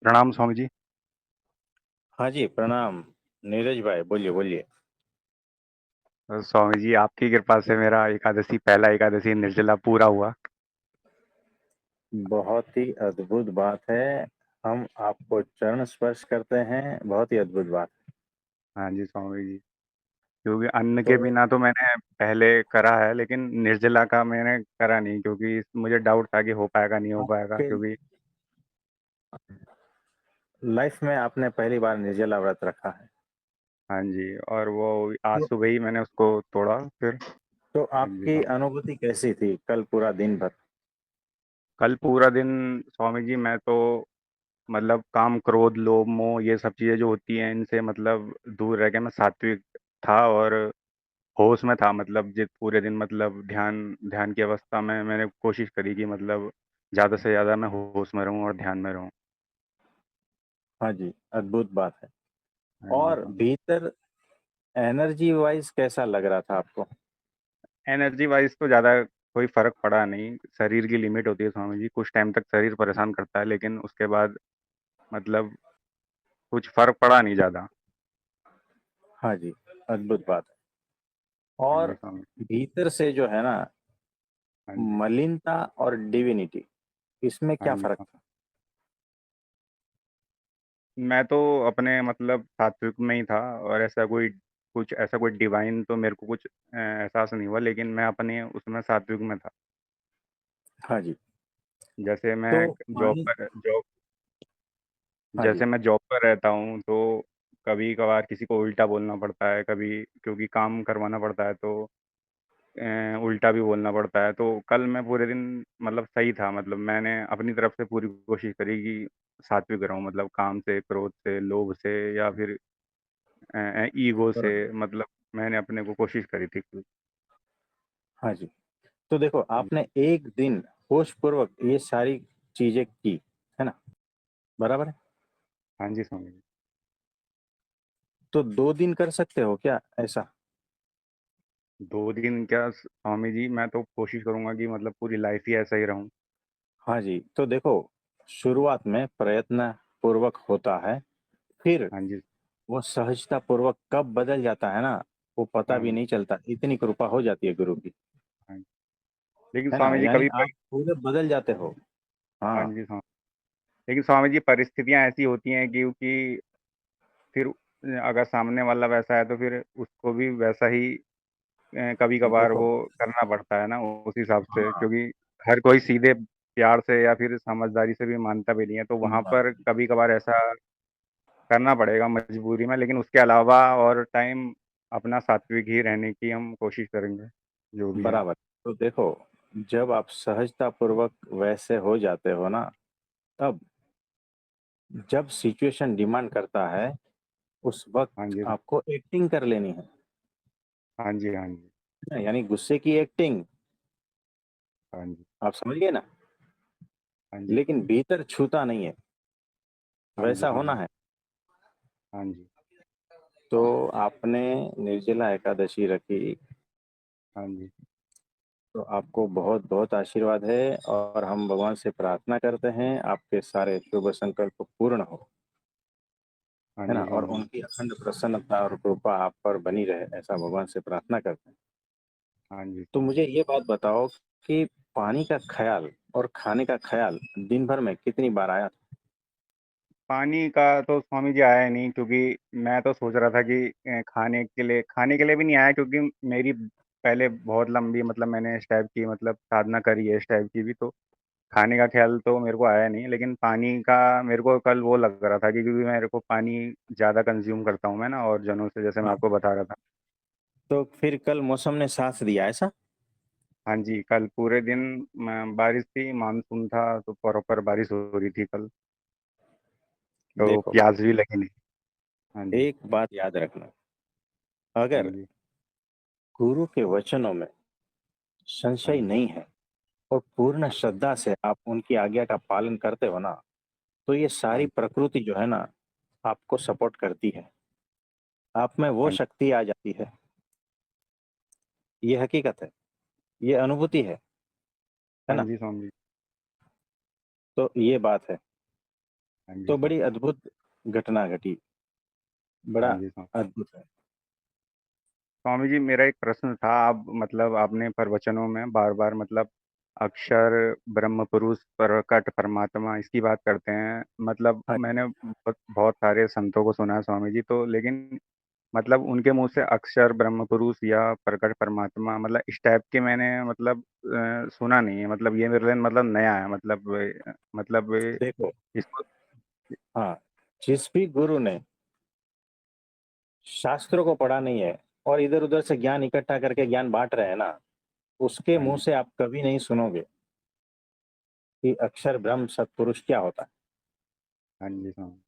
प्रणाम स्वामी जी। हाँ जी, प्रणाम। नीरज भाई बोलिए, बोलिए। स्वामी जी आपकी कृपा से मेरा एकादशी पहला एकादशी निर्जला पूरा हुआ। बहुत ही अद्भुत बात है। हम आपको चरण स्पर्श करते हैं, बहुत ही अद्भुत बात है। हाँ जी स्वामी जी। क्योंकि अन्न तो के बिना तो मैंने पहले करा है, लेकिन निर्जला का मैंने करा नहीं, क्योंकि मुझे डाउट था कि हो पाएगा नहीं हो पाएगा, आपके क्योंकि लाइफ में आपने पहली बार निर्जला व्रत रखा है। हाँ जी। और वो आज तो, सुबह ही मैंने उसको तोड़ा फिर। तो हाँ जी आपकी स्वामी। अनुभूति कैसी थी कल पूरा दिन भर? कल पूरा दिन स्वामी जी मैं तो मतलब काम क्रोध लोभ मोह ये सब चीज़ें जो होती हैं इनसे मतलब दूर रह के मैं सात्विक था और होश में था। मतलब जित पूरे दिन मतलब ध्यान ध्यान की अवस्था में मैंने कोशिश करी कि मतलब ज़्यादा से ज़्यादा मैं होश में रहूं और ध्यान में रहूं। हाँ जी, अद्भुत बात है। हाँ जी और स्वामी। भीतर एनर्जी वाइज कैसा लग रहा था आपको? एनर्जी वाइज तो ज़्यादा कोई फर्क पड़ा नहीं। शरीर की लिमिट होती है स्वामी जी, कुछ टाइम तक शरीर परेशान करता है, लेकिन उसके बाद मतलब कुछ फर्क पड़ा नहीं ज़्यादा। हाँ जी, अद्भुत बात है। हाँ जी और स्वामी। भीतर से जो है ना, हाँ जी। मलिनता और डिविनिटी, इसमें हाँ क्या जी फर्क स्वामी। था? मैं तो अपने मतलब सात्विक में ही था, और ऐसा कोई कुछ ऐसा कोई डिवाइन तो मेरे को कुछ एहसास नहीं हुआ, लेकिन मैं अपने उसमें सात्विक में था। हाँ जी। जैसे मैं तो जॉब पानी। पर जॉब हाँ जी। जैसे मैं जॉब पर रहता हूँ, तो कभी कभार किसी को उल्टा बोलना पड़ता है, कभी क्योंकि काम करवाना पड़ता है तो उल्टा भी बोलना पड़ता है। तो कल मैं पूरे दिन मतलब सही था, मतलब मैंने अपनी तरफ से पूरी कोशिश करी कि सात्विक रहूं, मतलब काम से क्रोध से लोभ से या फिर ईगो से, बराबर। मतलब मैंने अपने को कोशिश करी थी कल। हाँ जी। तो देखो, हाँ जी। आपने एक दिन होशपूर्वक ये सारी चीजें की, है ना? बराबर है। हाँ जी स्वामी जी। तो 2 दिन कर सकते हो क्या ऐसा? 2 दिन क्या स्वामी जी, मैं तो कोशिश करूंगा कि मतलब पूरी लाइफ ही ऐसा ही रहूं। हाँ जी। तो देखो, शुरुआत में प्रयत्न पूर्वक होता है, फिर हाँ जी। वो सहजता पूर्वक कब बदल जाता है ना, वो पता भी हाँ नहीं चलता। इतनी कृपा हो जाती है गुरु की। हाँ। लेकिन है ना, स्वामी जी यानी कभी आप पूरे बदल जाते हो। हाँ हाँ। जी स्वामी। लेकिन स्वामी जी परिस्थितियां ऐसी होती हैं क्योंकि फिर अगर सामने वाला वैसा है तो फिर उसको भी वैसा ही कभी कभार देखो। वो करना पड़ता है ना उस हिसाब से, हाँ। क्योंकि हर कोई सीधे प्यार से या फिर समझदारी से भी मानता भी नहीं है, तो वहां पर बात। कभी कभार ऐसा करना पड़ेगा मजबूरी में। लेकिन उसके अलावा और टाइम अपना सात्विक ही रहने की हम कोशिश करेंगे, जो भी है। बराबर। तो देखो, जब आप सहजता पूर्वक वैसे हो जाते हो ना, तब जब सिचुएशन डिमांड करता है, उस हाँ वक्त जी। आपको एक्टिंग कर लेनी है। हाँ जी। हाँ जी। यानी गुस्से की एक्टिंग। हाँ जी। आप समझ गए ना? हाँ जी। लेकिन भीतर छूता नहीं है, हाँ जी वैसा स्वामी होना जी। है। हाँ जी। तो आपने निर्जला एकादशी रखी, हाँ जी। तो आपको बहुत बहुत आशीर्वाद है, और हम भगवान से प्रार्थना करते हैं आपके सारे शुभ संकल्प पूर्ण हो। हाँ है ना? जी और स्वामी जी। उनकी अखंड प्रसन्नता और कृपा आप पर बनी रहे, ऐसा भगवान से प्रार्थना करते हैं। हाँ जी तो स्वामी। मुझे ये बात बताओ कि पानी का ख्याल और खाने का ख्याल दिन भर में कितनी बार आया? पानी का तो स्वामी जी आया ही नहीं, क्योंकि मैं तो सोच रहा था कि खाने के लिए भी नहीं आया, क्योंकि मेरी पहले बहुत लंबी मतलब मैंने इस टाइप की मतलब साधना करी है इस टाइप की भी, तो खाने का ख्याल तो मेरे को आया नहीं। लेकिन पानी का मेरे को कल वो लग रहा था कि क्योंकि मेरे को पानी ज़्यादा कंज्यूम करता हूँ मैं ना, और जनों से, जैसे मैं हाँ। आपको बता रहा था। तो फिर कल मौसम ने साथ दिया ऐसा? हाँ जी, कल पूरे दिन बारिश थी, मानसून था, तो प्रॉपर बारिश हो रही थी कल, तो देखो, प्यास भी लगी नहीं। हाँ जी। एक बात याद रखना, हाँ अगर जी। गुरु के वचनों में हाँ संशय जी। नहीं है और पूर्ण हाँ जी। श्रद्धा से आप उनकी आज्ञा का पालन करते हो ना, तो ये हाँ सारी जी। प्रकृति जो है ना, आपको सपोर्ट करती है। आप में वो हाँ जी। शक्ति आ जाती है। ये हकीकत है, ये अनुभूति है। है हाँ ना? जी स्वामी जी। तो ये बात है। हाँ जी तो स्वामी। बड़ी अद्भुत घटना घटी, हाँ बड़ा जी स्वामी। अद्भुत है। स्वामी जी मेरा एक प्रश्न था, आप मतलब आपने प्रवचनों में बार बार मतलब अक्षर ब्रह्म पुरुष प्रकट परमात्मा इसकी बात करते हैं। मतलब हाँ, मैंने बहुत सारे संतों को सुना है स्वामी जी, तो लेकिन मतलब उनके मुंह से अक्षर ब्रह्म पुरुष या प्रकट परमात्मा मतलब इस टाइप के मैंने मतलब सुना नहीं है। मतलब ये मेरे लिए मतलब नया है। मतलब देखो, इसको। हाँ, जिस भी गुरु ने शास्त्रों को पढ़ा नहीं है और इधर-उधर से ज्ञान इकट्ठा करके ज्ञान बाँट रहे हैं ना, उसके हाँ मुँह जी। से आप कभी नहीं सुनोगे कि अक्षर ब्रह्म सत्पुरुष क्या होता है। हाँ जी स्वामी।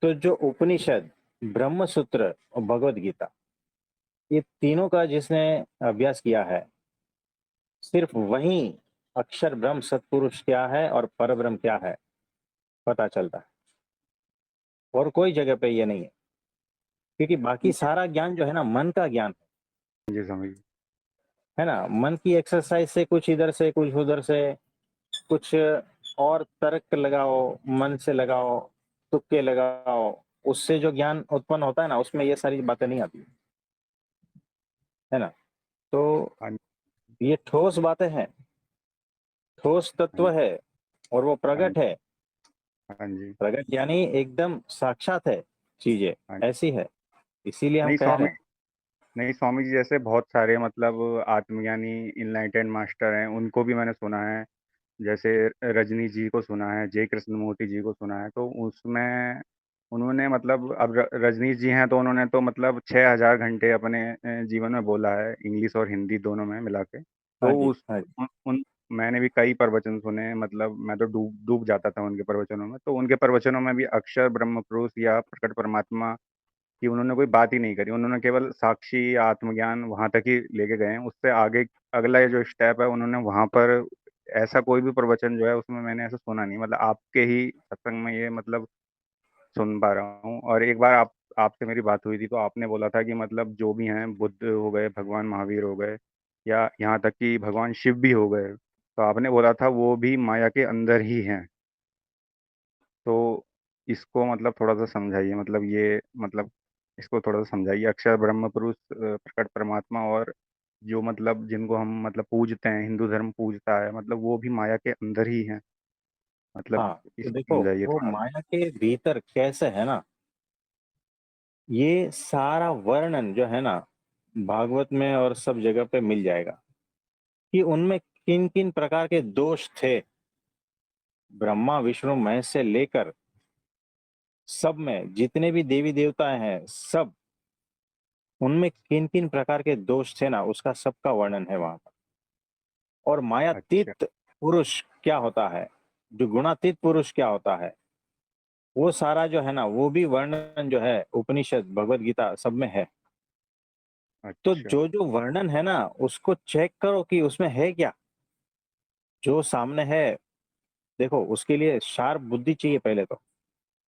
तो जो उपनिषद, ब्रह्म सूत्र और भगवद गीता, ये तीनों का जिसने अभ्यास किया है, सिर्फ वहीं अक्षर ब्रह्म सत्पुरुष क्या है और परब्रह्म क्या है, पता चलता है। और कोई जगह पे ये नहीं है। क्योंकि बाकी सारा ज्ञान जो है ना, मन का ज्ञान जी स्वामी जी। है ना? मन की एक्सरसाइज से कुछ इधर से, कुछ उधर से, कुछ और तर्क लगाओ, मन से लगाओ, तुक्के लगाओ, उससे जो ज्ञान उत्पन्न होता है ना, उसमें ये सारी बातें नहीं आती, है ना? तो हाँ ये ठोस बातें हैं, ठोस हाँ तत्व है और वो हाँ प्रगट है। हाँ जी। प्रगट यानी एकदम साक्षात है चीज़ें, हाँ। ऐसी है, इसीलिए हम नहीं कह रहे स्वामी। हैं। नहीं स्वामी जी, जैसे बहुत सारे मतलब आत्मज्ञानी इनलाइटेंड मास्टर हैं, उनको भी मैंने सुना है। जैसे रजनी जी को सुना है, जय कृष्णमूर्ति जी को सुना है, तो उसमें उन्होंने मतलब अब रजनीश जी हैं तो उन्होंने तो मतलब 6,000 घंटे अपने जीवन में बोला है, इंग्लिश और हिंदी दोनों में मिला के। हाँ तो जी, उस हाँ जी। उन मैंने भी कई प्रवचन सुने, मतलब मैं तो डूब डूब जाता था उनके प्रवचनों में। तो उनके प्रवचनों में भी अक्षर ब्रह्म पुरुष या प्रकट परमात्मा की उन्होंने कोई बात ही नहीं करी। उन्होंने केवल साक्षी आत्मज्ञान वहां तक ही लेके गए हैं। उससे आगे अगला ये जो स्टेप है उन्होंने वहां पर ऐसा कोई भी प्रवचन जो है उसमें मैंने ऐसा सुना नहीं। मतलब आपके ही सत्संग में ये मतलब सुन पा रहा हूँ। और एक बार आपसे मेरी बात हुई थी तो आपने बोला था कि मतलब जो भी हैं, बुद्ध हो गए, भगवान महावीर हो गए, या यहाँ तक कि भगवान शिव भी हो गए, तो आपने बोला था वो भी माया के अंदर ही हैं। तो इसको मतलब थोड़ा सा समझाइए। मतलब ये मतलब इसको थोड़ा सा समझाइए, अक्षर ब्रह्म पुरुष प्रकट परमात्मा, और जो मतलब जिनको हम मतलब पूजते हैं, हिंदू धर्म पूजता है, मतलब वो भी माया के अंदर ही हैं। मतलब हाँ, तो इसको देखो, समझाइए वो थोड़ा। माया के भीतर कैसे है ना, ये सारा वर्णन जो है ना, भागवत में और सब जगह पे मिल जाएगा कि उनमें किन-किन प्रकार के दोष थे। ब्रह्मा, विष्णु, महेश से लेकर सब में जितने भी देवी-देवता हैं, सब उनमें किन-किन प्रकार के दोष थे ना, उसका सबका वर्णन है वहाँ पर। और अच्छा। मायातीत पुरुष क्या होता है, जो गुणातीत पुरुष क्या होता है, वो सारा जो है ना, वो भी वर्णन जो है उपनिषद, भगवद गीता सब में है। तो अच्छा। जो-जो वर्णन है ना, उसको चेक करो कि उसमें है क्या? जो सामने है, देखो उसके लिए शार्प बुद्धि चाहिए पहले तो, हाँ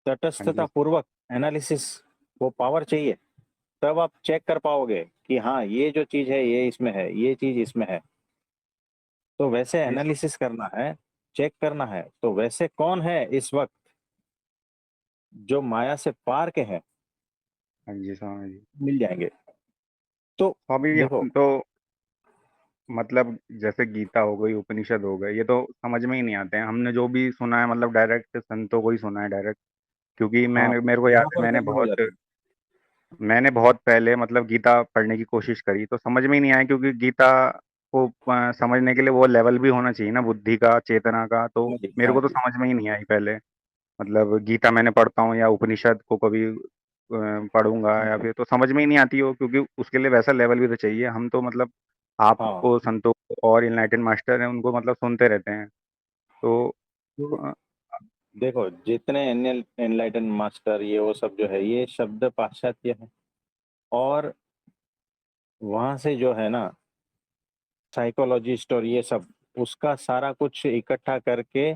तटस्थता जी। पूर्वक एनालिसिस, वो पावर चाहिए, तब आप चेक कर पाओगे कि हाँ, ये जो चीज़ है ये इसमें है, ये चीज़ इसमें है। तो वैसे नहीं एनालिसिस करना है, चेक करना है, तो वैसे कौन है इस वक़्त जो माया से पार के हैं, हाँ जी स्वामी जी। मिल जाएँगे। तो स्वामी जी देखो, हम तो मतलब जैसे गीता हो गई, उपनिषद हो गए, ये तो समझ में ही नहीं आते हैं। हमने जो भी सुना है मतलब डायरेक्ट संतों को ही सुना है डायरेक्ट। क्योंकि हाँ, मैंने मेरे को याद यहाँ है पर गड़बड़ हो जाती है। मैंने बहुत पहले मतलब गीता पढ़ने की कोशिश करी तो समझ में ही नहीं आया। क्योंकि गीता को समझने के लिए वो लेवल भी होना चाहिए ना, बुद्धि का, चेतना का। तो हाँ जी, मेरे हाँ को तो जी। समझ में ही नहीं आई पहले। मतलब गीता मैंने पढ़ता हूँ या उपनिषद को कभी पढ़ूंगा हुँ, या हुँ। फिर, तो समझ में ही नहीं आती हो। क्योंकि उसके लिए वैसा लेवल भी तो चाहिए। हम तो मतलब हाँ, आपको, संतों को और इनलाइटेड मास्टर हैं उनको मतलब सुनते रहते हैं। तो तो अ, देखो, जितने एनलाइटन मास्टर ये वो सब जो है, ये शब्द पाश्चात्य है और वहाँ से जो है ना, साइकोलॉजिस्ट और ये सब, उसका सारा कुछ इकट्ठा करके,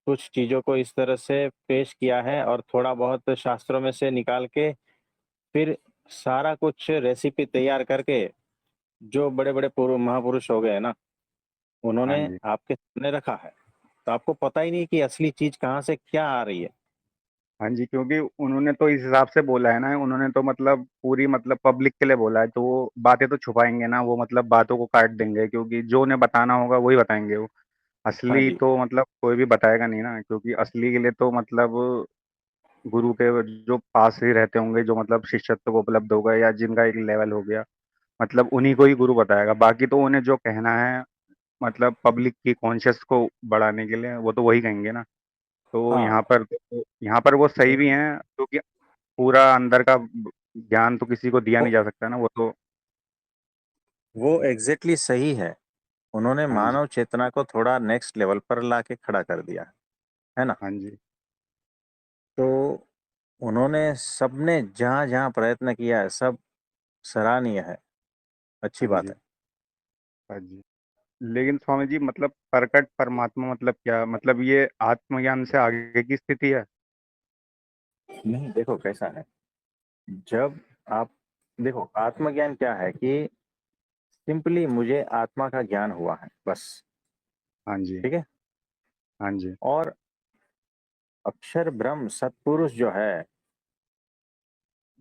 कुछ चीज़ों को इस तरह से पेश किया है और थोड़ा बहुत शास्त्रों में से निकाल के, फिर सारा कुछ रेसिपी तैयार करके, जो बड़े-बड़े महापुरुष हो गए ना, हाँ उन्होंने जी। आपके सामने रखा है। तो आपको पता ही नहीं कि असली चीज़ कहाँ से क्या आ रही है। हाँ जी, क्योंकि उन्होंने तो इस हिसाब से बोला है ना, उन्होंने तो मतलब पूरी मतलब पब्लिक के लिए बोला है, तो वो बातें तो छुपाएंगे ना, वो मतलब बातों को काट देंगे, क्योंकि जो उन्हें बताना होगा वही बताएंगे वो। हाँ असली जी। तो मतलब कोई भी बताएगा नहीं ना, क्योंकि असली के लिए तो मतलब गुरु के जो पास ही रहते होंगे, जो मतलब शिष्यत्व को उपलब्ध होगा या जिनका एक लेवल हो गया, मतलब उन्हीं को ही गुरु बताएगा। बाकी तो उन्हें जो कहना है मतलब पब्लिक की कॉन्शियस को बढ़ाने के लिए, वो तो वही कहेंगे ना। तो हाँ, यहाँ पर वो सही भी देखो, हैं, क्योंकि पूरा अंदर का ज्ञान तो किसी को दिया वो नहीं जा सकता ना, वो तो। वो एग्जैक्टली सही है। उन्होंने हाँ जी। मानव चेतना को थोड़ा नेक्स्ट लेवल पर लाके खड़ा कर दिया है ना। हाँ जी। तो उन्होंने सबने जहाँ जहाँ प्रयत्न किया है सब सराहनीय है, अच्छी हाँ बात जी। है। हाँ जी। लेकिन स्वामी जी मतलब प्रकट परमात्मा मतलब क्या, मतलब ये आत्मज्ञान से आगे की स्थिति है? नहीं, देखो कैसा है, जब आप देखो आत्मज्ञान क्या है कि सिंपली मुझे आत्मा का ज्ञान हुआ है बस। हाँ जी। ठीक है। हाँ जी। और अक्षर ब्रह्म सत्पुरुष जो है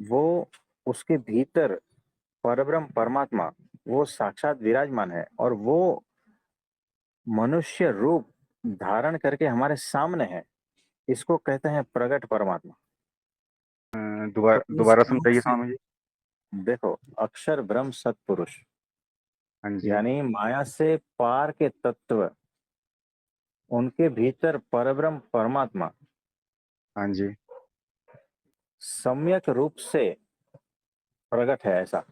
वो उसके भीतर परब्रह्म परमात्मा वो साक्षात विराजमान है और वो मनुष्य रूप धारण करके हमारे सामने है। इसको कहते हैं प्रगट परमात्मा। तो दोबारा इस दोबारा रूप समझाइए से स्वामी जी। देखो, अक्षर ब्रह्म सत्पुरुष हाँ जी। यानी माया से पार के तत्व, उनके भीतर परब्रह्म परमात्मा हाँ जी। सम्यक रूप से प्रकट है। ऐसा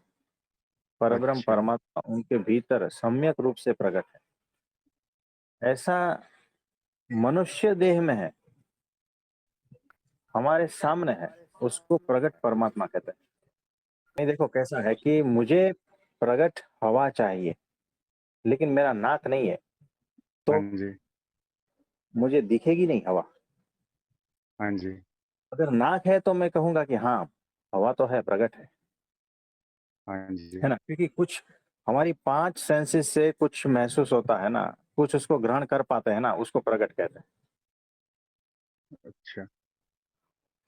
परब्रह्म अच्छा। परमात्मा उनके भीतर सम्यक रूप से प्रकट है। ऐसा मनुष्य देह में है, हमारे सामने है, उसको प्रगट परमात्मा कहते हैं। नहीं, देखो कैसा है कि मुझे प्रगट हवा चाहिए लेकिन मेरा नाक नहीं है, हाँ तो जी। मुझे दिखेगी नहीं हवा। हाँ जी। अगर नाक है तो मैं कहूंगा कि हाँ, हवा तो है, प्रगट हाँ जी। है ना, क्योंकि कुछ हमारी पांच सेंसेस से कुछ महसूस होता है ना, कुछ उसको ग्रहण कर पाते हैं ना, उसको प्रगट कहते अच्छा। हैं,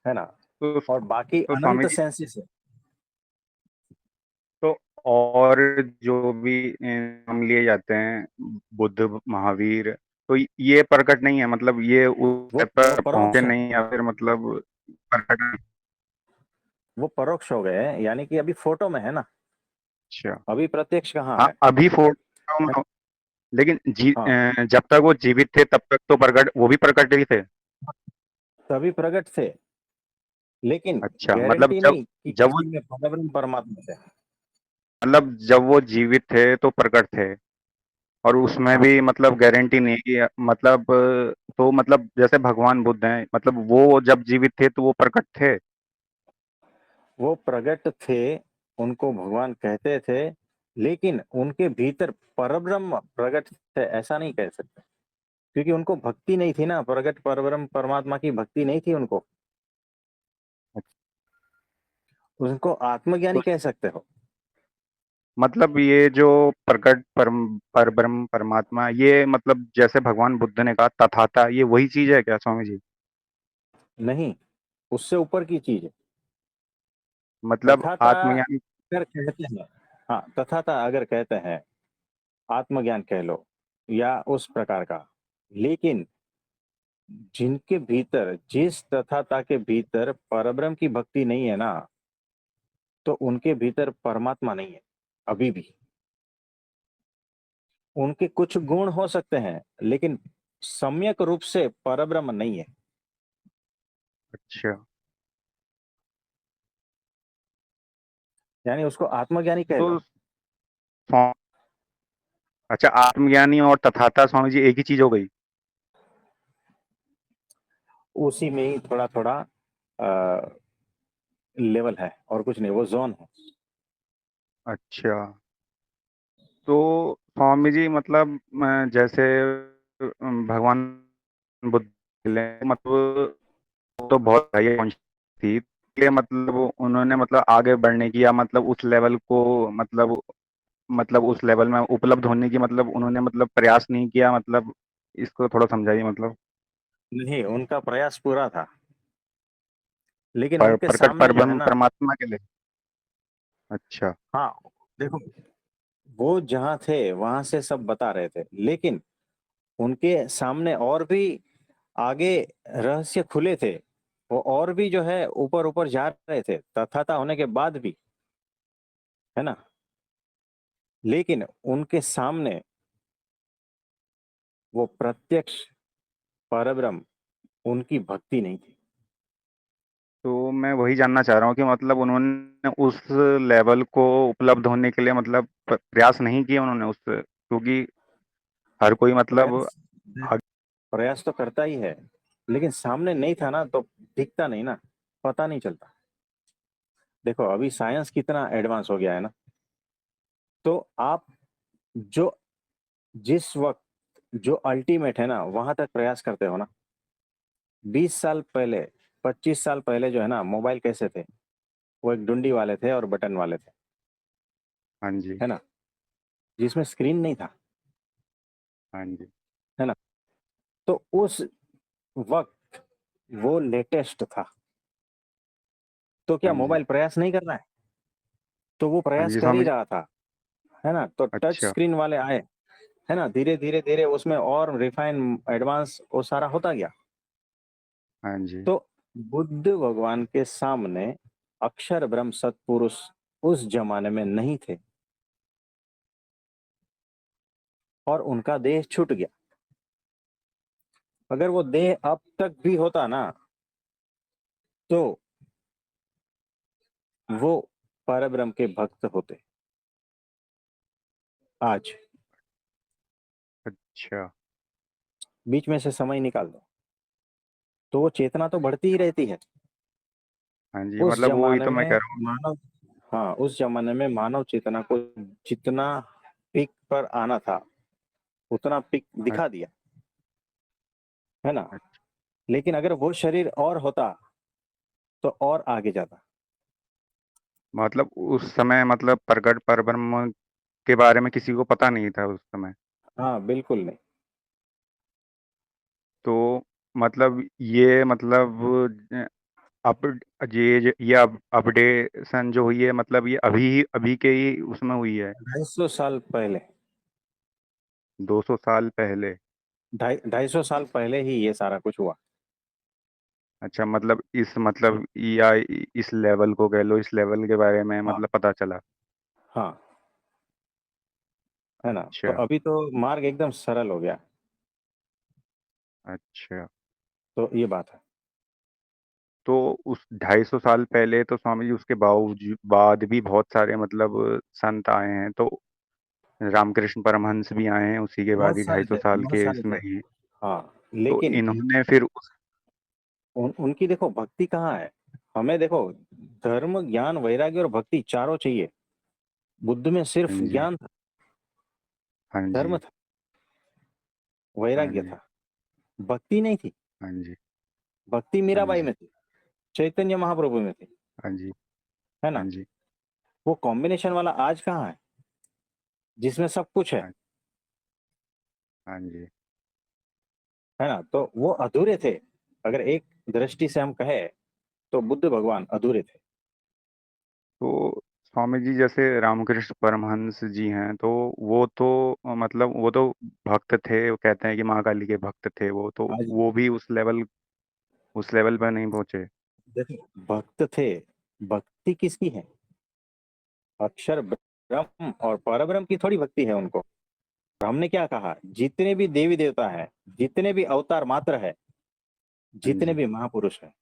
है ना। तो और बाकी तो स्वामी अनंत जी, सेंसेस है। तो और जो भी नाम लिए जाते हैं, बुद्ध, महावीर, तो ये प्रकट नहीं है, मतलब ये उस वो step वो पर पहुंचे परोक्ष है। नहीं, या फिर मतलब प्रकट नहीं? वो परोक्ष हो गए हैं, यानी कि अभी फोटो में है ना, अच्छा। अभी प्रत्यक्ष कहाँ हाँ है। अभी फोटो में, लेकिन हाँ, जब तक वो जीवित थे तब तक तो प्रकट, वो भी प्रकट ही थे। तभी प्रगट थे, लेकिन अच्छा, मतलब गारंटी जब नहीं कि जब वो किसी में परब्रह्म परमात्मा थे। मतलब जब वो जीवित थे तो प्रकट थे, और उसमें हाँ, भी मतलब गारंटी नहीं है कि मतलब, तो मतलब जैसे भगवान बुद्ध हैं, मतलब वो जब जीवित थे तो वो प्रकट थे। वो प्रगट थे, उनको भगवान कहते थे, लेकिन उनके भीतर परब्रह्म प्रगट थे ऐसा नहीं कह सकते, क्योंकि उनको भक्ति नहीं थी ना, प्रगट परब्रह्म परमात्मा की भक्ति नहीं थी उनको। उनको तो आत्मज्ञानी कह सकते हो। मतलब ये जो प्रकट पर ब्रह्म परमात्मा, ये मतलब जैसे भगवान बुद्ध ने कहा तथाता, ये वही चीज है क्या स्वामी जी? नहीं, उससे ऊपर की चीज है। मतलब तथाता आत्मज्ञान। अगर कहते हैं, हाँ, तथाता अगर कहते हैं, आत्मज्ञान कह लो या उस प्रकार का, लेकिन जिनके भीतर, जिस तथाता के भीतर परब्रह्म की भक्ति नहीं है ना, तो उनके भीतर परमात्मा नहीं है अभी भी। उनके कुछ गुण हो सकते हैं लेकिन सम्यक रूप से परब्रह्म नहीं है। अच्छा। यानी उसको आत्मज्ञानी कह तो लो। अच्छा, आत्मज्ञानी और तथाता स्वामी जी एक ही चीज हो गई? उसी में ही थोड़ा थोड़ा लेवल है और कुछ नहीं, वो जोन है। अच्छा। तो स्वामी जी मतलब जैसे भगवान बुद्ध मतलब तो बहुत हाई थी, इसलिए मतलब उन्होंने मतलब आगे बढ़ने की, या मतलब उस लेवल को मतलब उस लेवल में उपलब्ध होने की, मतलब उन्होंने मतलब प्रयास नहीं किया, मतलब इसको थोड़ा समझाइए मतलब। नहीं, उनका प्रयास पूरा था। लेकिन उनके प्रकट सामने जो है परब्रह्म ना, परमात्मा के लिए। अच्छा। हाँ देखो, वो जहाँ थे वहां से सब बता रहे थे, लेकिन उनके सामने और भी आगे रहस्य खुले थे। वो और भी जो है ऊपर ऊपर जा रहे थे तथाता होने के बाद भी, है ना। लेकिन उनके सामने वो प्रत्यक्ष परब्रह्म, उनकी भक्ति नहीं थी। तो मैं वही जानना चाह रहा हूँ कि मतलब उन्होंने उस लेवल को उपलब्ध होने के लिए मतलब प्रयास नहीं किए उन्होंने उस, क्योंकि हर कोई मतलब प्रयास प्रयास तो करता ही है, लेकिन सामने नहीं था ना, तो दिखता नहीं ना, पता नहीं चलता। देखो अभी साइंस कितना एडवांस हो गया है ना, तो आप जो जिस वक्त जो अल्टीमेट है ना वहां तक प्रयास करते हो ना। 20 साल पहले, 25 साल पहले जो है ना, मोबाइल कैसे थे? वो एक डुंडी वाले थे और बटन वाले थे, हाँ जी। है ना, जिसमें स्क्रीन नहीं था, हाँ जी। है ना। तो उस वक्त वो लेटेस्ट था। तो क्या हाँ जी। मोबाइल प्रयास नहीं कर रहा है? तो वो हाँ प्रयास जी कर ही स्वामी जी। रहा था, है ना। तो टच अच्छा। स्क्रीन वाले आए, है ना, धीरे धीरे धीरे उसमें और रिफाइन एडवांस वो सारा होता गया। हाँ जी। तो बुद्ध भगवान के सामने अक्षर ब्रह्म सत्पुरुष उस जमाने में नहीं थे, और उनका देह छूट गया। अगर वो देह अब तक भी होता ना, तो वो परब्रह्म के भक्त होते आज। अच्छा। बीच में से समय निकाल दो, तो वो चेतना तो बढ़ती ही रहती है। हाँ जी उस मतलब वही जमाने तो मैं में कह रहा हूँ। मानव, हाँ उस जमाने में मानव चेतना को जितना पीक पर आना था उतना पीक हाँ, दिखा दिया, है ना। अच्छा, लेकिन अगर वो शरीर और होता तो और आगे जाता। मतलब उस समय मतलब प्रकट परब्रह्म के बारे में किसी को पता नहीं था उस समय। हाँ बिल्कुल नहीं। तो मतलब ये मतलब अप ये अपडेशन जो हुई है मतलब ये अभी के ही उसमें हुई है। 250 साल पहले, 200 साल पहले। 250 साल पहले ही ये सारा कुछ हुआ। अच्छा मतलब इस मतलब या इस लेवल को कह लो, इस लेवल के बारे में हाँ मतलब पता चला। हाँ, है ना। तो अच्छा। अभी तो मार्ग एकदम सरल हो गया। अच्छा। तो ये बात है। तो उस 250 साल पहले तो स्वामी जी उसके बावजूद बाद भी बहुत सारे मतलब संत आए हैं, तो रामकृष्ण परमहंस भी आए हैं उसी के बाद बहुत ही सारे 250 थे, साल बहुत के सारे इसमें थे। ही। हाँ तो लेकिन इन्होंने फिर उनकी देखो भक्ति कहाँ है। हमें देखो, धर्म ज्ञान वैराग्य और भक्ति चारों चाहिए। बुद्ध में हाँ सिर्फ जी। ज्ञान था, हाँ धर्म जी। था, हाँ वैराग्य जी। था, भक्ति नहीं थी। हाँ जी। भक्ति हाँ मीराबाई जी। में थी, चैतन्य महाप्रभु में थी, हाँ जी। है हाँ ना। जी। वो कॉम्बिनेशन वाला आज कहाँ है, जिसमें सब कुछ हाँ। हाँ जी। है ना। तो वो अधूरे थे। अगर एक दृष्टि से हम कहें तो बुद्ध भगवान अधूरे थे। तो स्वामी जी जैसे रामकृष्ण परमहंस जी हैं, तो वो तो मतलब वो तो भक्त थे, वो कहते हैं कि माँ काली के भक्त थे वो, तो आज वो भी उस लेवल पर नहीं पहुंचे। देखो, भक्त थे, भक्ति किसकी है? अक्षर ब्रह्म और परब्रह्म की थोड़ी भक्ति है उनको। हमने क्या कहा, जितने भी देवी देवता है, जितने भी अवतार मात्र है, हाँ जितने जी। भी महापुरुष है,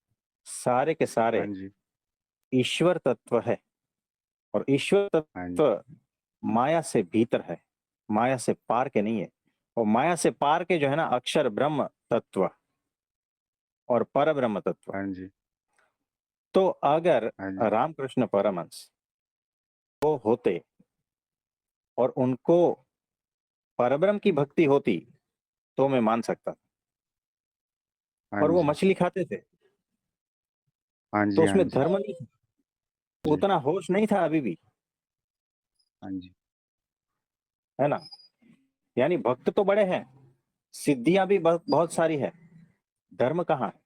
सारे के हाँ सारे जी। ईश्वर तत्व है। और ईश्वर हाँ जी। तत्व माया से भीतर है, माया से पार के नहीं है। और माया से पार के जो है ना, अक्षर ब्रह्म तत्व और पर ब्रह्म तत्व। हाँ जी। तो अगर हाँ जी। रामकृष्ण परमहंस वो होते और उनको परब्रह्म की भक्ति होती, तो मैं मान सकता था। हाँ और वो जी। मछली खाते थे, हाँ तो जी। हाँ उसमें जी। धर्म नहीं था, जी। उतना होश नहीं था अभी भी, हाँ जी। है ना। यानी भक्त तो बड़े हैं, सिद्धियां भी बहुत बहुत सारी है, धर्म कहाँ है?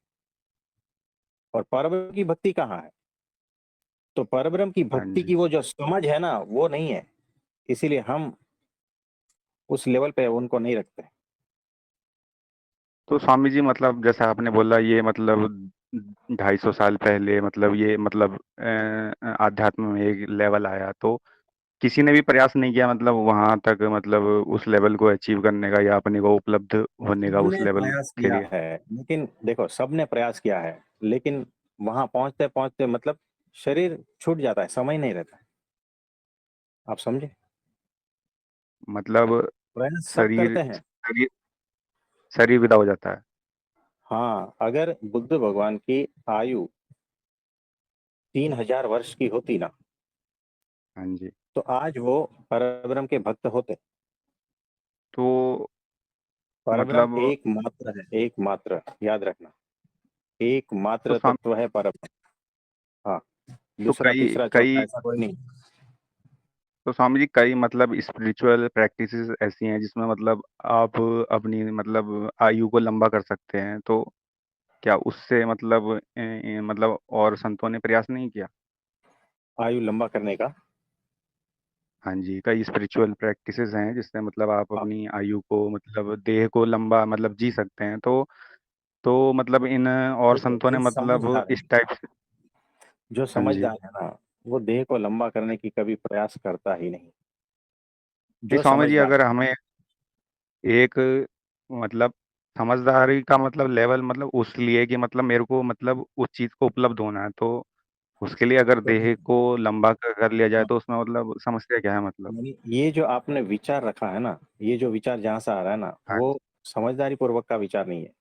और परब्रह्म की भक्ति कहाँ है? तो परब्रह्म की हाँ भक्ति जी। की वो जो समझ है ना, वो नहीं है। इसीलिए हम उस लेवल पे उनको नहीं रखते। तो स्वामी जी मतलब जैसा आपने बोला ये मतलब 250 साल पहले मतलब ये मतलब आध्यात्म में एक लेवल आया, तो किसी ने भी प्रयास नहीं किया मतलब वहां तक मतलब उस लेवल को अचीव करने का या अपने को उपलब्ध होने का उस सबने लेवल प्रयास के किया लिए? है, लेकिन देखो सबने प्रयास किया है, लेकिन वहां पहुंचते पहुंचते मतलब शरीर छूट जाता है, समय नहीं रहता। आप समझे? मतलब प्रयास सब शरीर करते हैं। शरीर शरीर विदा हो जाता है। हाँ, अगर बुद्ध भगवान की आयु 3000 वर्ष की होती ना, हाँ जी। तो आज वो परब्रह्म के भक्त होते। तो परब्रह्म मतलब एकमात्र है, एकमात्र, याद रखना। तो एकमात्र स्वामी तत्व है परब्रह्म। हाँ, तो दूसरा कई तीसरा चौथा कई ऐसा कोई नहीं। तो स्वामी जी कई मतलब स्पिरिचुअल प्रैक्टिसेस ऐसी हैं जिसमें मतलब आप अपनी मतलब आयु को लंबा कर सकते हैं, तो क्या उससे मतलब मतलब और संतों ने प्रयास नहीं किया? आयु लंबा करने का। हाँ जी, कई स्पिरिचुअल प्रैक्टिसेस हैं जिससे मतलब आप हाँ, अपनी आयु को मतलब देह को लंबा मतलब जी सकते हैं, तो मतलब इन और देखो संतों ने जो मतलब समझदार है, इस टाइप से। जो हाँ जी। समझदार है ना, वो देह को लंबा करने की कभी प्रयास करता ही नहीं। नहीं जो स्वामी जी, समझदार अगर है। हमें एक मतलब समझदारी का मतलब लेवल मतलब उस लिए कि मतलब मेरे को मतलब उस चीज को उपलब्ध होना है, तो उसके लिए अगर तो देह को लंबा कर लिया जाए हाँ, तो उसमें मतलब समस्या क्या है मतलब? यानी ये जो आपने विचार रखा है ना, ये जो विचार जहां से आ रहा है ना, हाँ वो समझदारी पूर्वक का विचार नहीं है।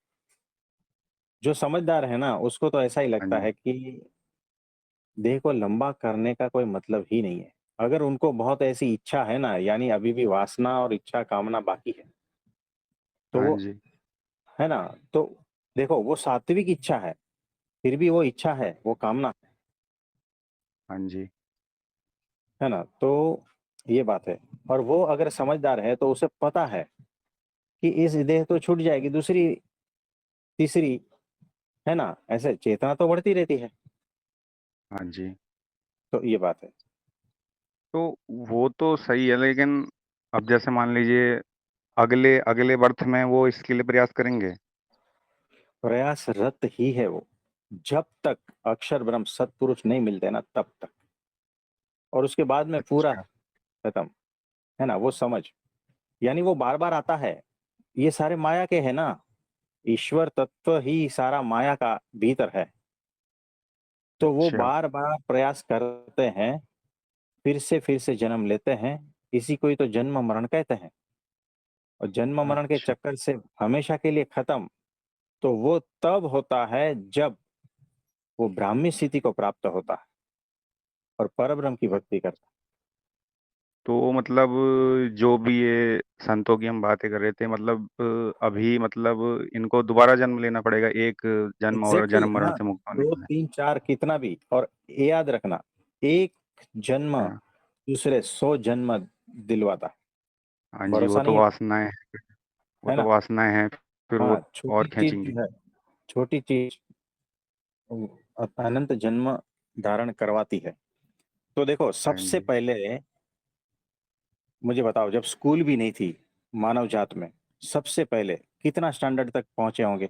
जो समझदार है ना, उसको तो ऐसा ही हाँ लगता जी। है कि देह को लंबा करने का कोई मतलब ही नहीं है। अगर उनको बहुत ऐसी इच्छा है ना, यानी अभी भी वासना और इच्छा कामना बाकी है, तो हाँ वो, जी। है ना, तो देखो वो सात्विक इच्छा है, फिर भी वो इच्छा है, वो कामना हाँ जी। है ना। तो ये बात है। और वो अगर समझदार है तो उसे पता है कि इस देह तो छूट जाएगी, दूसरी, तीसरी, है ना, ऐसे चेतना तो बढ़ती रहती है। हाँ जी। तो ये बात है। तो वो तो सही है, लेकिन अब जैसे मान लीजिए अगले अगले बर्थ में वो इसके लिए प्रयास करेंगे? प्रयासरत ही है वो, जब तक अक्षर ब्रह्म सत्पुरुष नहीं मिलते ना, तब तक। और उसके बाद में पूरा अच्छा। खत्म, है ना, वो समझ। यानी वो बार बार आता है। ये सारे माया के है ना, ईश्वर तत्व ही सारा माया का भीतर है। तो वो अच्छा। बार बार प्रयास करते हैं, फिर से जन्म लेते हैं। इसी को ही तो जन्म मरण कहते हैं। और जन्म मरण के अच्छा। चक्कर से हमेशा के लिए खत्म, तो वो तब होता है जब वो ब्राह्मी स्थिति को प्राप्त होता है और परब्रह्म की भक्ति करता तो मतलब जो भी ये संतों की हम बातें कर रहे थे मतलब अभी मतलब इनको दोबारा जन्म लेना पड़ेगा, एक है। जन्म और एग्जैक्टली जन्म मरण हाँ, से मुक्त होने दो के लिए? तीन चार कितना भी, और ये याद रखना, एक जन्म अच्छा। दूसरे 100 जन्म दिलवाता है। हाँ जी, वो भरोसा तो नहीं है? वासनाएं, वो है तो ना। वासनाएं हैं, फिर वो हाँ, छोटी और चीज खींचेंगी। जो है, छोटी चीज अनंत जन्म धारण करवाती है। तो देखो हाँ सबसे जी। पहले मुझे बताओ, जब स्कूल भी नहीं थी मानव जात में, सबसे पहले कितना स्टैंडर्ड तक पहुंचे होंगे?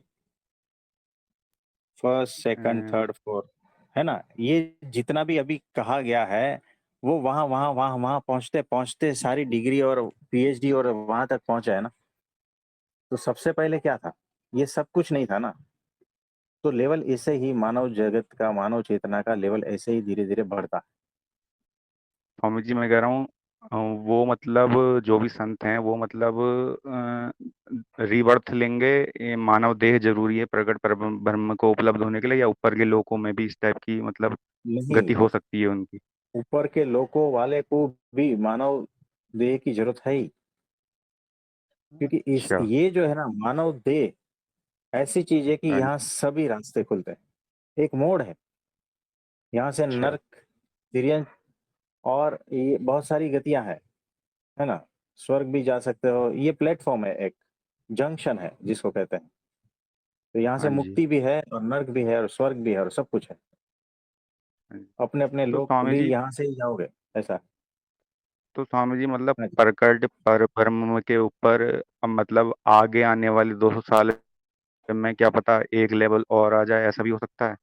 फर्स्ट, सेकंड, अ, थर्ड, फोर्थ, है ना। ये जितना भी अभी कहा गया है, वो वहां वहां वहां वहां पहुंचते पहुंचते सारी डिग्री और पीएचडी और वहां तक पहुंचा है ना। तो सबसे पहले क्या था? ये सब कुछ नहीं था ना। तो लेवल ऐसे ही मानव जगत का, मानव चेतना का लेवल ऐसे ही धीरे धीरे बढ़ता है। स्वामी जी मैं कह रहा हूँ वो मतलब जो भी संत हैं वो मतलब रीबर्थ लेंगे, ये मानव देह जरूरी है प्रकट ब्रह्म ब्रह्म को उपलब्ध होने के लिए, या ऊपर के लोकों में भी इस टाइप की मतलब नहीं, गति हो सकती है उनकी? ऊपर के लोकों वाले को भी मानव देह की जरूरत है ही। क्योंकि इस अच्छा। ये जो है ना, मानव देह ऐसी चीज है कि हाँ यहाँ जी। सभी रास्ते खुलते हैं। एक मोड़ है, यहाँ से अच्छा। नर्क, तिर्यंक, और ये बहुत सारी गतियां हैं, है ना। स्वर्ग भी जा सकते हो। ये प्लेटफॉर्म है, एक जंक्शन है जिसको कहते हैं। तो यहाँ से हाँ जी। मुक्ति भी है और नर्क भी है और स्वर्ग भी है और सब कुछ है। हाँ जी। अपने अपने तो लोक स्वामी भी जी, यहाँ से ही जाओगे, ऐसा। तो स्वामी जी मतलब हाँ जी। प्रकट पर ब्रह्म के ऊपर अब मतलब आगे आने वाले 200 साल में क्या पता एक लेवल और आ जाए, ऐसा भी हो सकता है।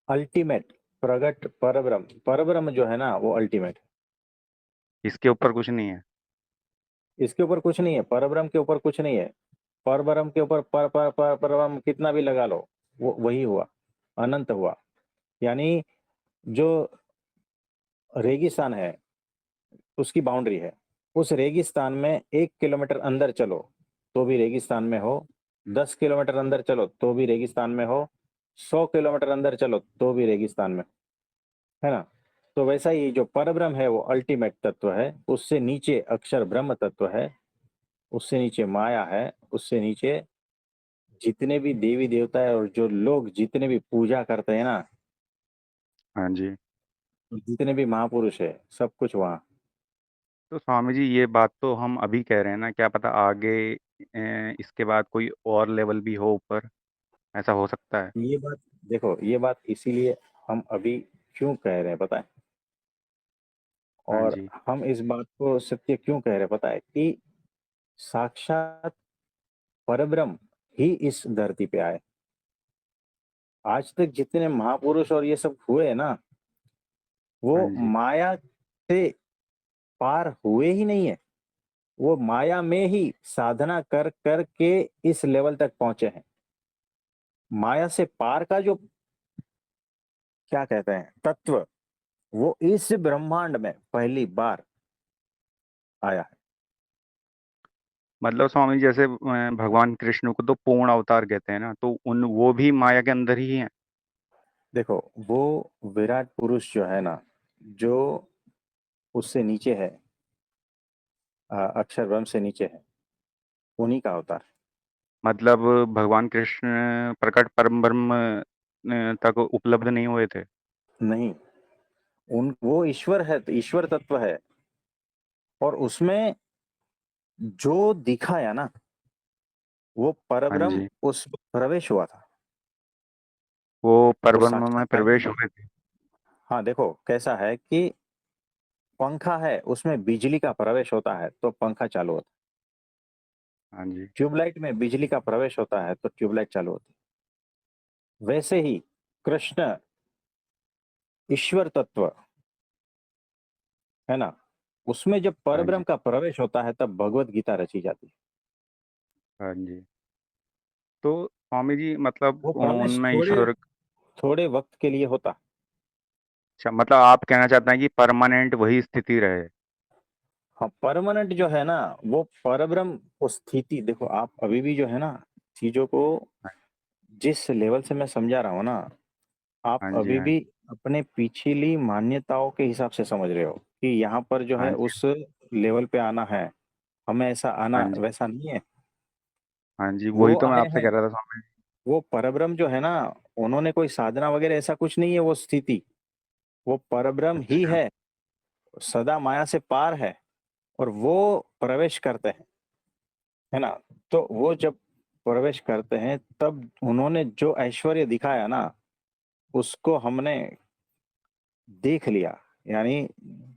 अल्टीमेट प्रगट परब्रह्म, परब्रह्म जो है ना वो अल्टीमेट। इसके ऊपर कुछ नहीं है। इसके ऊपर कुछ नहीं है, परब्रह्म के ऊपर कुछ नहीं है। परब्रह्म के ऊपर पर परब्रह्म कितना भी लगा लो, वो वही हुआ, अनंत हुआ। यानी जो रेगिस्तान है उसकी बाउंड्री है, उस रेगिस्तान में 1 किलोमीटर अंदर चलो तो भी रेगिस्तान में हो, 10 किलोमीटर अंदर चलो तो भी रेगिस्तान में हो, 100 किलोमीटर अंदर चलो तो भी रेगिस्तान में, है ना। तो वैसा ही जो परब्रह्म है वो अल्टीमेट तत्व है, उससे नीचे अक्षर ब्रह्म तत्व है, उससे नीचे माया है, उससे नीचे जितने भी देवी देवता है और जो लोग जितने भी पूजा करते हैं ना, हाँ जी। जितने भी महापुरुष है, सब कुछ वहाँ। तो स्वामी जी ये बात तो हम अभी कह रहे हैं ना, क्या पता आगे इसके बाद कोई और लेवल भी हो ऊपर, ऐसा हो सकता है। ये बात, देखो ये बात इसीलिए हम अभी क्यों कह रहे हैं पता है, हाँ और जी। हम इस बात को सत्य क्यों कह रहे हैं पता है, कि साक्षात परब्रह्म ही इस धरती पे आए। आज तक जितने महापुरुष और ये सब हुए हैं ना, वो हाँ जी। माया से पार हुए ही नहीं है, वो माया में ही साधना कर कर के इस लेवल तक पहुंचे हैं। माया से पार का जो क्या कहते हैं तत्व, वो इस ब्रह्मांड में पहली बार आया है। मतलब स्वामी जी जैसे भगवान कृष्ण को तो पूर्ण अवतार कहते हैं ना, तो उन वो भी माया के अंदर ही हैं। देखो वो विराट पुरुष जो है ना, जो उससे नीचे है, अक्षर ब्रह्म से नीचे है, उन्हीं का अवतार। मतलब भगवान कृष्ण प्रकट परम ब्रह्म तक उपलब्ध नहीं हुए थे। नहीं, उन वो ईश्वर है, तो ईश्वर तत्व है, और उसमें जो दिखाया ना, वो हाँ परब्रह्म जी। उस प्रवेश हुआ था। वो वो परब्रह्म में साक्षात्कार नहीं प्रवेश हुआ। हुए थे। हाँ देखो कैसा है कि पंखा है, उसमें बिजली का प्रवेश होता है तो पंखा चालू होता हाँ जी। है, ट्यूबलाइट में बिजली का प्रवेश होता है तो ट्यूबलाइट चालू होती है। वैसे ही कृष्ण ईश्वर तत्व है ना, उसमें जब हाँ परब्रह्म जी। का प्रवेश होता है तब भगवत गीता रची जाती है। हाँ जी। तो स्वामी जी मतलब वो प्रवेश उनमें थोड़े ईश्वर। थोड़े वक्त के लिए होता। अच्छा, मतलब आप कहना चाहते हैं कि परमानेंट वही स्थिति रहे। हाँ परमानेंट जो है ना, वो परब्रह्म वो स्थिति, देखो आप अभी भी जो है ना चीजों को, हाँ। जिस लेवल से मैं समझा रहा हूँ ना, आप हाँ जी। अभी हाँ भी जी। अपने पिछली मान्यताओं के हिसाब से समझ रहे हो कि यहाँ पर जो हाँ है जी। उस लेवल पे आना है, हमें ऐसा हाँ आना जी। वैसा नहीं है। हाँ जी, वही वो तो मैं आए आपसे हैं, कह रहा था स्वामी जी। वो परब्रह्म जो है ना, उन्होंने कोई साधना वगैरह ऐसा कुछ नहीं है, वो स्थिति वो परब्रह्म ही अच्छा। है, सदा माया से पार है, और वो प्रवेश करते हैं, है ना। तो वो जब प्रवेश करते हैं तब उन्होंने जो ऐश्वर्य दिखाया ना, उसको हमने देख लिया। यानी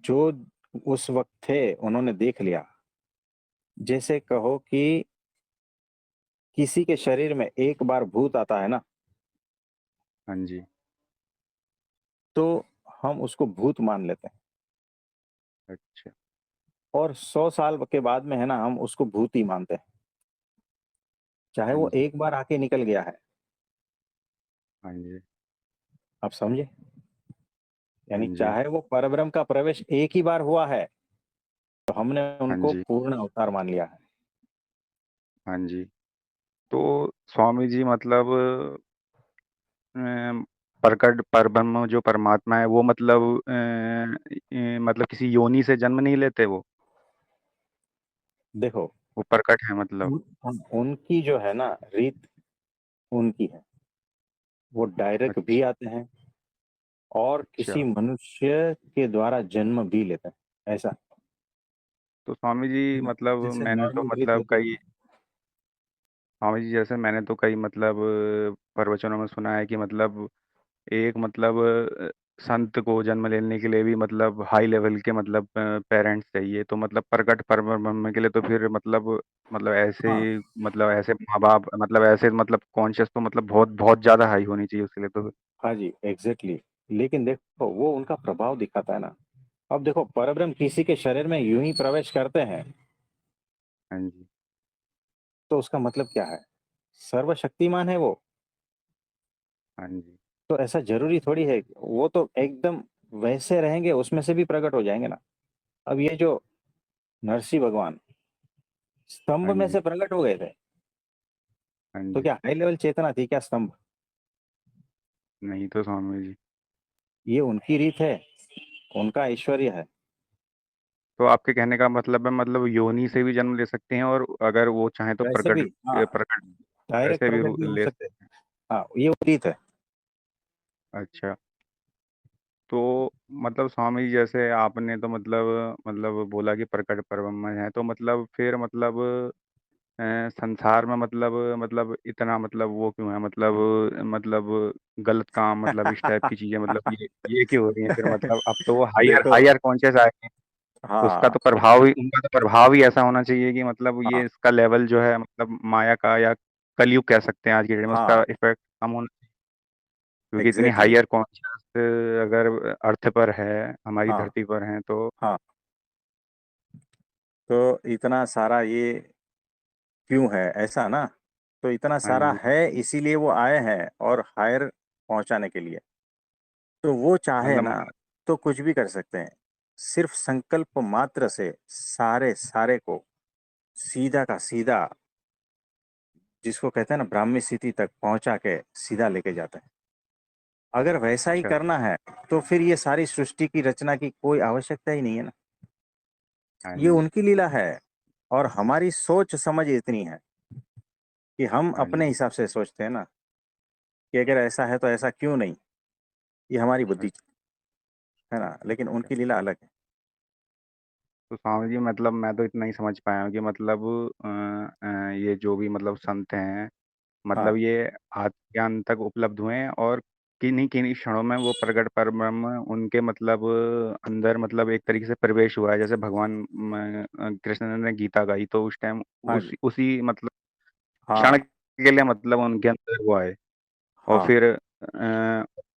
जो उस वक्त थे उन्होंने देख लिया। जैसे कहो कि किसी के शरीर में एक बार भूत आता है ना, हाँ जी। तो हम उसको भूत मान लेते हैं, अच्छा। और 100 साल के बाद में है ना हम उसको भूत ही मानते हैं, चाहे हाँ वो जी। एक बार आके निकल गया है। हाँ जी। आप समझे, हाँ यानी जी। चाहे वो परब्रह्म का प्रवेश एक ही बार हुआ है, तो हमने हाँ उनको जी। पूर्ण अवतार मान लिया है। हाँ जी। तो स्वामी जी मतलब प्रकट परब्रह्म जो परमात्मा है वो मतलब मतलब किसी योनि से जन्म नहीं लेते देखो वो प्रकट है मतलब। उनकी जो है ना रीत, उनकी है, वो डायरेक्ट भी अच्छा। आते हैं और अच्छा। किसी मनुष्य के द्वारा जन्म भी लेते हैं, ऐसा। तो स्वामी जी मतलब जैसे मैंने तो नॉर्मल रीत मतलब होती है कई ना। स्वामी जी जैसे मैंने तो कई मतलब प्रवचनों में सुना है कि मतलब एक मतलब संत को जन्म लेने के लिए भी मतलब हाई लेवल के मतलब पेरेंट्स चाहिए, तो मतलब प्रकट परब्रह्म के लिए तो फिर मतलब ऐसे हाँ मतलब ऐसे माँ बाप मतलब ऐसे मतलब कॉन्शियस तो मतलब बहुत बहुत ज्यादा हाई होनी चाहिए उसके लिए तो। हाँ जी, एग्जैक्टली exactly। लेकिन देखो वो उनका प्रभाव दिखाता है ना। अब देखो परब्रह्म किसी के शरीर में यूं ही प्रवेश करते हैं हाँ जी। तो उसका मतलब क्या है? सर्वशक्तिमान है वो। हाँ जी। तो ऐसा जरूरी थोड़ी है, वो तो एकदम वैसे रहेंगे, उसमें से भी प्रकट हो जाएंगे ना। अब ये जो नरसिंह भगवान स्तंभ हाँ में जी। से प्रकट हो गए थे, हाँ तो जी। क्या हाई लेवल चेतना थी क्या स्तंभ? नहीं तो स्वामी जी। ये उनकी रीत है, उनका ऐश्वर्य है। तो आपके कहने का मतलब है मतलब योनि से भी जन्म ले सकते हैं, और अगर वो चाहें तो वैसे भी प्रकट हाँ, प्रकट डायरेक्ट वैसे भी प्रकट भी हो ले सकते सकते हैं। हाँ, ये रीत है। हैं। अच्छा। तो मतलब स्वामी जी जैसे आपने तो मतलब बोला कि प्रकट ब्रह्म है, तो मतलब फिर मतलब संसार में मतलब इतना मतलब वो क्यों है मतलब गलत काम मतलब इस टाइप की चीजें मतलब ये क्यों हो रही है फिर मतलब अब तो वो हायर देखो हायर कॉन्शियस आए हैं। उसका हाँ तो प्रभाव ही उनका तो प्रभाव ही ऐसा होना चाहिए कि मतलब हाँ ये इसका लेवल जो है मतलब माया का या कलयुग कह सकते हैं आज की डेट में, उसका हाँ, इफेक्ट कम होना, क्योंकि इतनी एग्जैक्टली exactly। हायर कॉन्शियस अगर अर्थ पर है, हमारी हाँ धरती पर है तो। हाँ, तो इतना सारा ये क्यों है ऐसा ना? तो इतना हाँ सारा जी। है इसीलिए वो आए हैं और हायर पहुंचाने के लिए। तो वो चाहे मतलब ना तो कुछ भी कर सकते हैं। सिर्फ संकल्प मात्र से सारे सारे को सीधा का सीधा, जिसको कहते हैं ना ब्राह्मी स्थिति तक पहुंचा के सीधा लेके जाते हैं। अगर वैसा ही अच्छा। करना है तो फिर ये सारी सृष्टि की रचना की कोई आवश्यकता ही नहीं है ना। हाँ ये जी। उनकी लीला है। और हमारी सोच समझ इतनी है कि हम हाँ अपने जी। हिसाब से सोचते हैं ना कि अगर ऐसा है तो ऐसा क्यों नहीं। ये हमारी बुद्धि अच्छा। है ना, लेकिन उनकी लीला अलग है। तो स्वामी जी मतलब मैं तो इतना ही समझ पाया हूँ कि मतलब ये जो भी मतलब संत हैं मतलब हाँ ये आत्मज्ञान तक उपलब्ध हुए हैं, और किन्हीं किन्हीं क्षणों में वो प्रगट परब्रह्म उनके मतलब अंदर मतलब एक तरीके से प्रवेश हुआ है, जैसे भगवान कृष्ण ने गीता गाई तो उस टाइम हाँ जी, उसी उसी मतलब क्षण हाँ के लिए मतलब उनके अंदर वो आए, और हाँ। फिर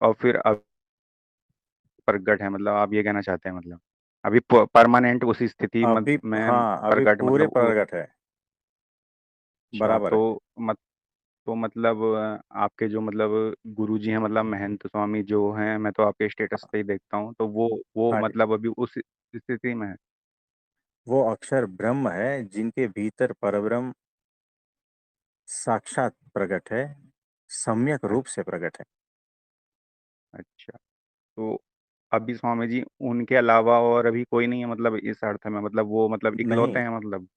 और फिर अब प्रगट है, मतलब आप ये कहना चाहते हैं मतलब अभी परमानेंट उसी स्थिति अभी में हाँ, अभी प्रगट पूरे मतलब प्रगट है। अच्छा। बराबर है। तो मतलब आपके जो मतलब गुरु जी हैं मतलब महंत स्वामी जो हैं, मैं तो आपके स्टेटस पे ही देखता हूँ, तो वो हाँ जी, मतलब अभी उस स्थिति में है। वो अक्षर ब्रह्म है जिनके भीतर परब्रह्म साक्षात प्रकट है, सम्यक अ- रूप से प्रकट है। अच्छा। तो अभी स्वामी जी उनके अलावा और अभी कोई नहीं है मतलब इस अर्थ में, मतलब वो मतलब इकलौते नहीं, हैं मतलब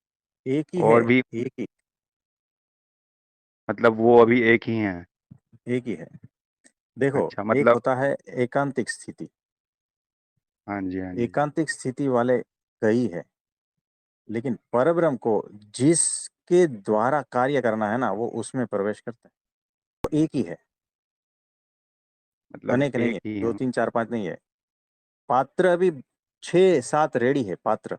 एक ही है, और भी एक ही, मतलब वो अभी एक ही हैं। एक ही है। देखो, अच्छा एक मतलब। होता है एकांतिक स्थिति। हाँ जी। हाँ जी। एकांतिक स्थिति वाले कई है, लेकिन परब्रह्म को जिसके द्वारा कार्य करना है ना वो उसमें प्रवेश करता है। तो एक ही है, मतलब अनेक नहीं एक है, ही है। दो तीन चार पांच नहीं है। पात्र अभी छह सात रेडी है पात्र।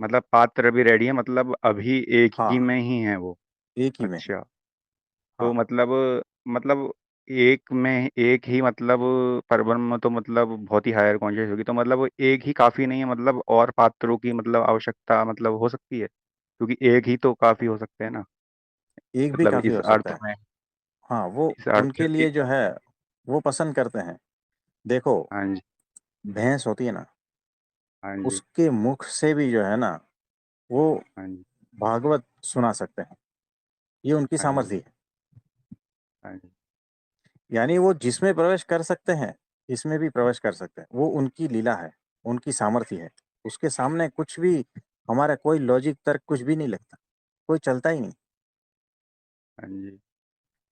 मतलब पात्र भी रेडी है, मतलब अभी एक ही हाँ, में ही है वो। एक ही में है। अच्छा। तो हाँ, मतलब एक में एक ही मतलब परब्रह्म तो मतलब बहुत ही हायर कॉन्शियस होगी, तो मतलब एक ही काफी नहीं है, मतलब और पात्रों की मतलब आवश्यकता मतलब हो सकती है, क्योंकि एक ही तो काफी हो सकते हैं ना, एक भी मतलब काफी इस हो सकता अर्थ है। में। हाँ, वो इस अर्थ में उनके लिए जो है वो पसंद करते हैं। देखो, हाँ जी। भैंस होती है ना, हाँ जी। उसके मुख से भी जो है ना वो हाँ जी। भागवत सुना सकते हैं। ये उनकी हाँ जी। सामर्थ्य है। हाँ जी। यानी वो जिसमें प्रवेश कर सकते हैं, इसमें भी प्रवेश कर सकते हैं। वो उनकी लीला है, उनकी सामर्थ्य है। उसके सामने कुछ भी, हमारा कोई लॉजिक तर्क कुछ भी नहीं लगता, कोई चलता ही नहीं। हाँ जी।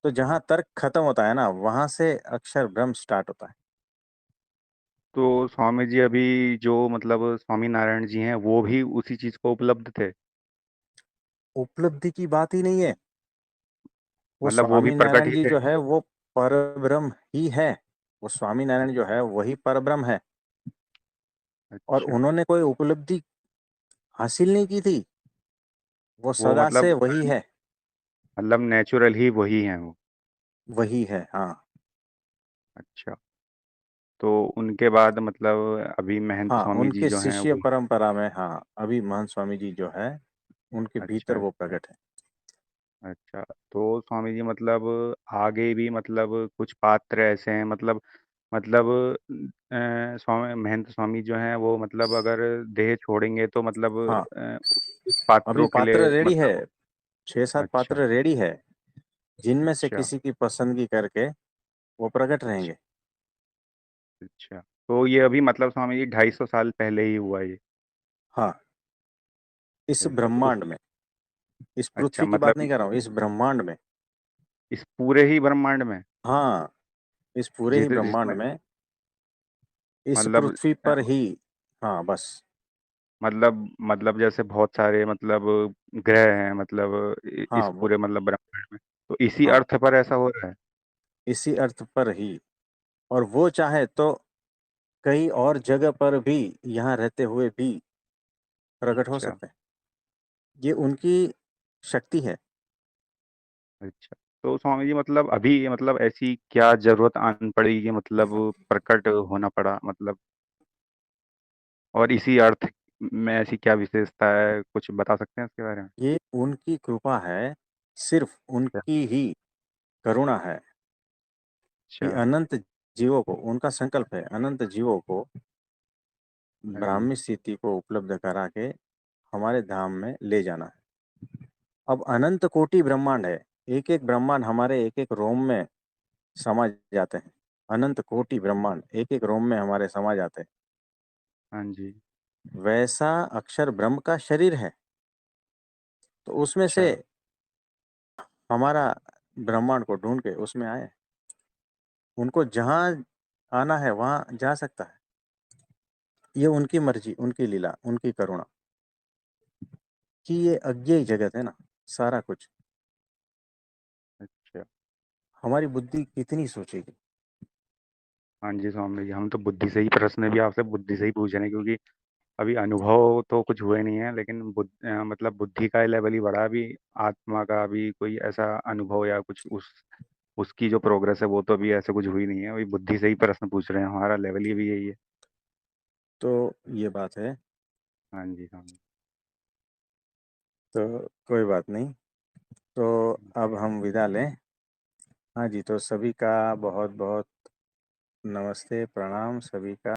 तो जहां तर्क खत्म होता है ना वहां से अक्षर ब्रह्म स्टार्ट होता है। तो स्वामी जी अभी जो मतलब स्वामी नारायण जी हैं वो भी उसी चीज को उपलब्ध थे। उपलब्धि की बात ही नहीं है। वो मतलब वो भी स्वामी प्रकट नारायण ही जी थे। जो है वो परब्रह्म ही है। वो स्वामी नारायण जो है वही परब्रह्म है। और अच्छा। उन्होंने कोई उपलब्धि हासिल नहीं की थी, वो वो सदा से मतलब वही है। नेचुरल ही वही हैं वो। वही है, हाँ। अच्छा। तो उनके बाद मतलब अभी महंत हाँ, स्वामी जी उनके जो हैं शिष्य वो। परंपरा में, हाँ, अभी महंत स्वामी जी जो है उनके भीतर अच्छा वो अच्छा। प्रकट है। अच्छा। तो स्वामी जी मतलब आगे भी मतलब कुछ पात्र ऐसे हैं मतलब स्वामी महंत स्वामी जो हैं वो मतलब अगर देह छोड़ेंगे तो मतलब हाँ, उस अभी पात्रों के लिए पात्र रेडी है, मतलब। 6-7 अच्छा पात्र रेडी है, जिनमें से अच्छा किसी की पसंदगी करके वो प्रकट अच्छा। रहेंगे। अच्छा। तो ये अभी मतलब स्वामी जी 250 साल पहले ही हुआ ये। हाँ, इस अच्छा तो उस। ब्रह्मांड में, इस अच्छा पृथ्वी की बात मतलब नहीं कर रहा हूँ, इस ब्रह्मांड में। इस पूरे ही ब्रह्मांड में। हाँ, इस पूरे ही ब्रह्मांड जिसमें में, इस मतलब पृथ्वी पर ही। हाँ, बस। मतलब जैसे बहुत सारे मतलब ग्रह हैं मतलब हाँ इस वो, पूरे मतलब ब्रह्मांड में। तो इसी हाँ, अर्थ पर ऐसा हो रहा है। इसी अर्थ पर ही। और वो चाहे तो कई और जगह पर भी, यहाँ रहते हुए भी प्रकट हो अच्छा सकते हैं। ये उनकी शक्ति है। अच्छा। तो स्वामी जी मतलब अभी मतलब ऐसी क्या जरूरत आन पड़ी कि मतलब प्रकट होना पड़ा मतलब, और इसी अर्थ में ऐसी क्या विशेषता है, कुछ बता सकते हैं इसके बारे में? ये उनकी कृपा है, सिर्फ अच्छा उनकी ही करुणा है कि अच्छा। अनंत जीवों को, उनका संकल्प है अनंत जीवों को हाँ जी। ब्राह्मी स्थिति को उपलब्ध करा के हमारे धाम में ले जाना है। अब अनंत कोटि ब्रह्मांड है, एक एक ब्रह्मांड हमारे एक एक रोम में समा जाते हैं। अनंत कोटि ब्रह्मांड एक एक रोम में हमारे समा जाते हैं। हाँ जी। वैसा अक्षर ब्रह्म का शरीर है। तो उसमें अच्छा से हमारा ब्रह्मांड को ढूंढ के उसमें आए। उनको जहाँ आना है वहाँ जा सकता है। ये उनकी मर्जी, उनकी लीला, उनकी करुणा कि ये अज्ञेय जगत है ना, सारा कुछ। अच्छा। हमारी बुद्धि कितनी सोचेगी। हाँ जी स्वामी जी, हम तो बुद्धि से ही प्रश्न भी आपसे बुद्धि से ही पूछ रहे हैं क्योंकि अभी अनुभव तो कुछ हुए नहीं है, लेकिन मतलब बुद्धि का लेवल ही बढ़ा अभी। आत्मा का अभी कोई ऐसा अनुभव या कुछ उसकी जो प्रोग्रेस है वो तो अभी ऐसे कुछ हुई नहीं है, अभी बुद्धि से ही प्रश्न पूछ रहे हैं, हमारा लेवल ही भी यही है। तो ये बात है। हाँ जी स्वामी। तो कोई बात नहीं। तो अब हम विदा लें। हाँ जी, तो सभी का बहुत बहुत नमस्ते, प्रणाम सभी का।